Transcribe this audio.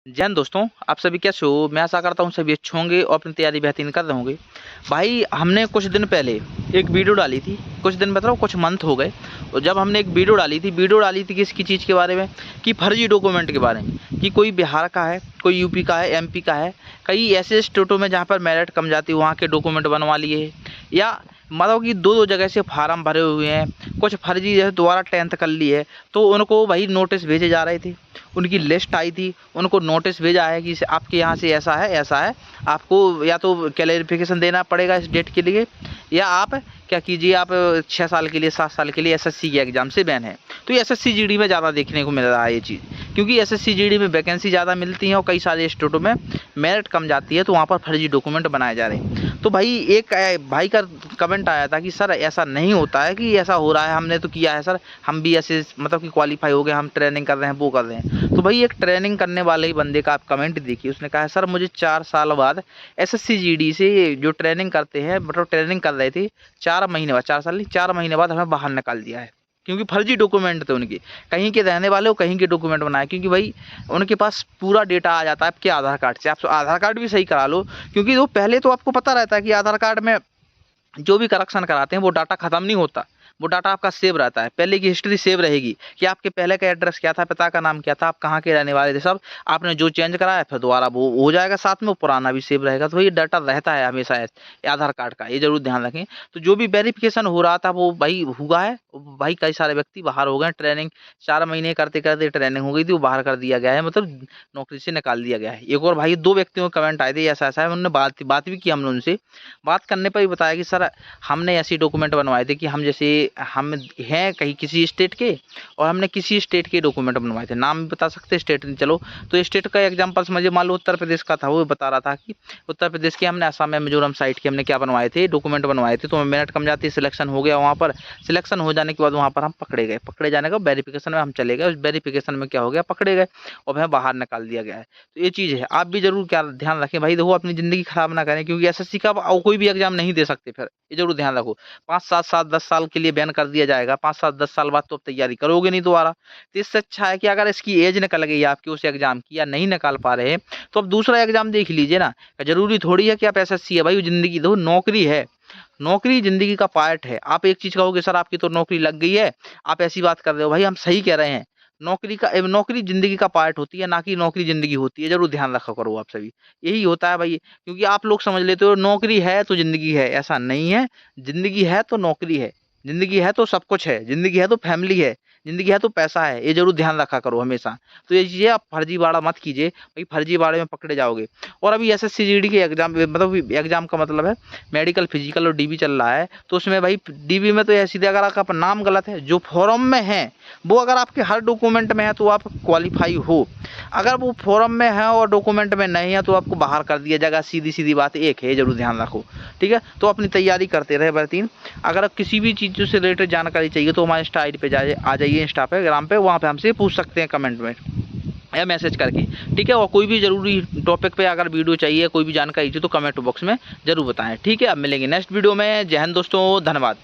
जय हिंद दोस्तों, आप सभी कैसे हो। मैं आशा करता हूँ सभी अच्छे होंगे और अपनी तैयारी बेहतरीन कर रहे होंगे। भाई हमने कुछ दिन पहले एक वीडियो डाली थी, कुछ दिन मतलब कुछ मंथ हो गए। और जब हमने एक वीडियो डाली थी किसकी चीज़ के बारे में, कि फर्जी डॉक्यूमेंट के बारे में, कि कोई बिहार का है, कोई यूपी का है, एमपी का है, कई ऐसे स्टेटों में जहाँ पर मेरिट कम जाती है वहाँ के डॉक्यूमेंट बनवा लिए, या मतलब कि दो दो जगह से फार्म भरे हुए हैं, कुछ फर्जी जैसे दोबारा 10th कर ली है, तो उनको वही नोटिस भेजे जा रहे थे। उनकी लिस्ट आई थी, उनको नोटिस भेजा है कि आपके यहाँ से ऐसा है, आपको या तो क्लैरिफिकेशन देना पड़ेगा इस डेट के लिए, या आप क्या कीजिए, आप 6 साल के लिए 7 साल के लिए एसएससी के एग्ज़ाम से बैन है। तो ये एसएससी जीडी में ज़्यादा देखने को मिल रहा है ये चीज़, क्योंकि एसएससी जीडी में वैकेंसी ज़्यादा मिलती है और कई सारे स्टेटों में मेरिट कम जाती है, तो वहाँ पर फर्जी डॉक्यूमेंट बनाए जा रहे हैं। तो भाई एक भाई का कमेंट आया था कि सर ऐसा नहीं होता है, कि ऐसा हो रहा है, हमने तो किया है सर, हम भी ऐसे मतलब कि क्वालिफाई हो गए, हम ट्रेनिंग कर रहे हैं, वो कर रहे हैं। तो भाई एक ट्रेनिंग करने वाले ही बंदे का आप कमेंट देखिए, उसने कहा है सर मुझे 4 साल बाद एसएससी जीडी से जो ट्रेनिंग करते हैं, मतलब ट्रेनिंग कर रहे थे, 4 महीने बाद, 4 साल नहीं 4 महीने बाद हमें बाहर निकाल दिया है, क्योंकि फर्जी डॉक्यूमेंट थे उनके, कहीं के रहने वाले हो, कहीं के डॉक्यूमेंट बनाए। क्योंकि भाई उनके पास पूरा डेटा आ जाता है आपके आधार कार्ड से, आप आधार कार्ड भी सही करा लो, क्योंकि वो पहले तो आपको पता रहता है कि आधार कार्ड में जो भी करेक्शन कराते हैं वो डाटा खत्म नहीं होता, वो डाटा आपका सेव रहता है, पहले की हिस्ट्री सेव रहेगी कि आपके पहले का एड्रेस क्या था, पिता का नाम क्या था, आप कहाँ के रहने वाले थे, सब आपने जो चेंज कराया फिर दोबारा वो हो जाएगा, साथ में वो पुराना भी सेव रहेगा। तो ये डाटा रहता है हमेशा आधार कार्ड का, ये जरूर ध्यान रखें। तो जो भी वेरिफिकेशन हो रहा था वो भाई हुआ है। भाई कई सारे व्यक्ति बाहर हो गए, ट्रेनिंग 4 महीने करते करते ट्रेनिंग हो गई थी, वो बाहर कर दिया गया है, मतलब नौकरी से निकाल दिया गया है। एक और भाई 2 व्यक्तियों के कमेंट आए थे ऐसा ऐसा है, उन्होंने बात भी की हमने उनसे, बात करने पर ही बताया कि सर हमने ऐसी डॉक्यूमेंट बनवाए थे कि हम जैसे हम हैं कहीं किसी स्टेट के, और हमने किसी स्टेट के डॉक्यूमेंट बनवाए थे, नाम भी बता सकते स्टेट नहीं, चलो तो स्टेट का एग्जांपल समझिए, मान लो उत्तर प्रदेश का था, वो बता रहा था कि उत्तर प्रदेश के हमने असम में मिजोरम साइड के हमने क्या बनवाए थे, डॉक्यूमेंट बनवाए थे, तो हमें मेरिट कम जाती, सिलेक्शन हो गया वहाँ पर। सिलेक्शन हो जाने के बाद वहाँ पर हम पकड़े गए, पकड़े जाने का वेरिफिकेशन में हम चले गए, उस वेरिफिकेशन में क्या हो गया, पकड़े गए और हमें बाहर निकाल दिया गया है। तो ये चीज़ है, आप भी जरूर क्या ध्यान रखें भाई, देखो अपनी ज़िंदगी खराब ना करें, क्योंकि एसएससी का और कोई भी एग्जाम नहीं दे सकते, फिर ये जरूर ध्यान रखो। 5 7 साल 10 साल के लिए बैन कर दिया जाएगा, 5 7 10 साल बाद तो अब तैयारी करोगे नहीं दोबारा। तो इससे अच्छा है कि अगर इसकी एज निकल गई है आपकी उस एग्जाम की, या नहीं निकाल पा रहे हैं, तो अब दूसरा एग्जाम देख लीजिए ना। जरूरी थोड़ी है कि आप एसएससी है भाई, जिंदगी दो, नौकरी है, नौकरी जिंदगी का पार्ट है। आप एक चीज कहोगे सर आपकी तो नौकरी लग गई है, आप ऐसी बात कर रहे हो, भाई हम सही कह रहे हैं। नौकरी जिंदगी का पार्ट होती है, ना कि नौकरी जिंदगी होती है, जरूर ध्यान रखा करो आप सभी। यही होता है भाई, क्योंकि आप लोग समझ लेते हो नौकरी है तो जिंदगी है, ऐसा नहीं है। जिंदगी है तो नौकरी है, जिंदगी है तो सब कुछ है, जिंदगी है तो फैमिली है, जिंदगी है तो पैसा है, ये जरूर ध्यान रखा करो हमेशा। तो ये चीजें आप फर्जीवाड़ा मत कीजिए भाई, फर्जीवाड़े में पकड़े जाओगे। और अभी एसएससी जीडी के एग्जाम, मतलब एग्जाम का मतलब है मेडिकल, फिजिकल और डीबी चल रहा है, तो उसमें भाई डीबी में तो ये सीधे अगर आपका नाम गलत है, जो फॉर्म में है वो अगर आपके हर डॉक्यूमेंट में है तो आप क्वालिफाई हो, अगर वो फॉर्म में है और डॉक्यूमेंट में नहीं है तो आपको बाहर कर दिया जाएगा। सीधी सीधी बात एक है, जरूर ध्यान रखो, ठीक है। तो अपनी तैयारी करते रहे बेहतरीन। अगर आप किसी भी चीज़ से रिलेटेड जानकारी चाहिए तो हमारे इंस्टा आईडी पे आ जाइए, इंस्टा पे ग्राम पे, वहाँ पे हमसे पूछ सकते हैं कमेंट में या मैसेज करके, ठीक है। और कोई भी जरूरी टॉपिक पे अगर वीडियो चाहिए, कोई भी जानकारी चाहिए तो कमेंट बॉक्स में जरूर बताएं, ठीक है। अब मिलेंगे नेक्स्ट वीडियो में। जय हिंद दोस्तों, धन्यवाद।